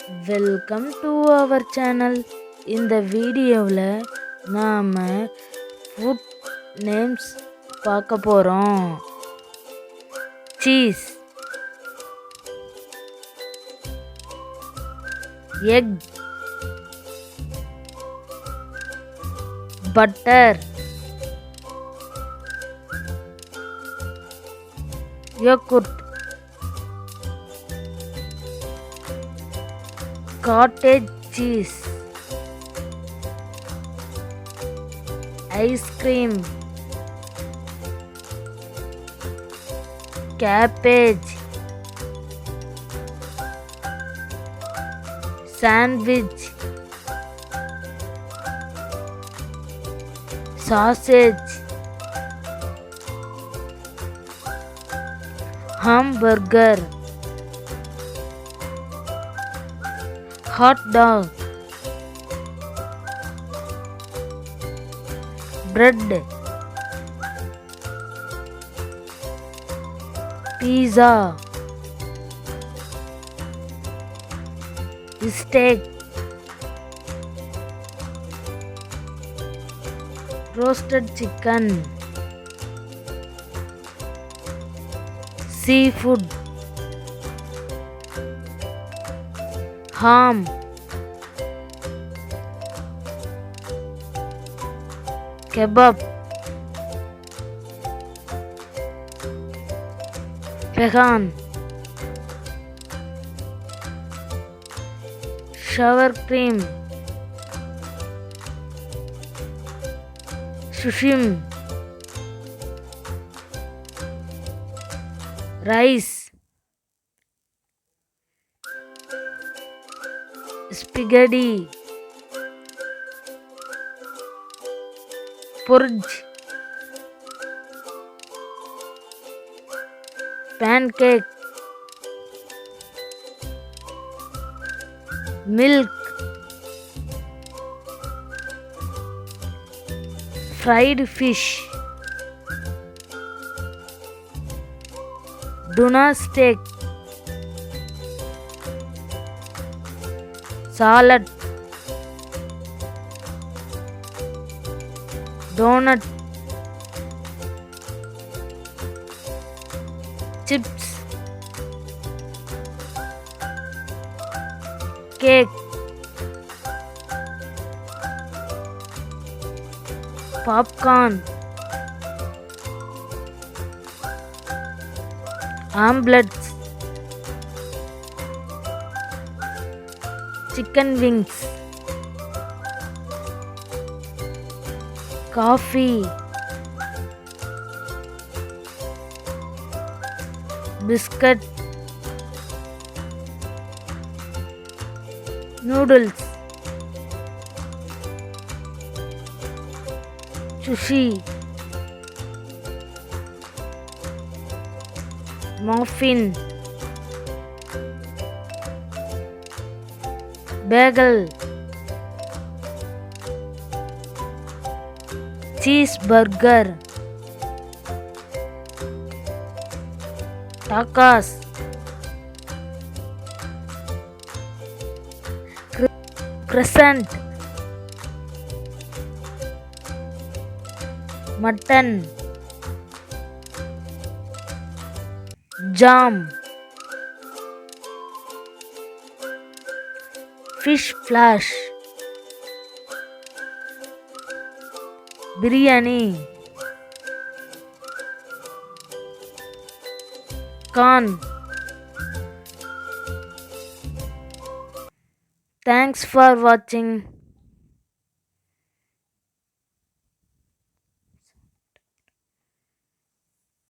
Welcome to our channel. இந்த வீடியோவில் நாம் ஃபுட் நேம்ஸ் பார்க்க போகிறோம். Cheese, egg, butter, yoghurt, cottage cheese, ice cream, cabbage, sandwich, sausage, hamburger, hot dog, bread, pizza, steak, roasted chicken, seafood, ham, kebab, vegan, sour cream, sushi, rice, spaghetti, porridge, pancake, milk, fried fish, tuna steak, salad, donut, chips, cake, popcorn, omelets, chicken wings, coffee, biscuit, noodles, sushi, muffin, bagel, cheeseburger, tacos, croissant, mutton, jam, fish flash, biryani, corn. Thanks for watching.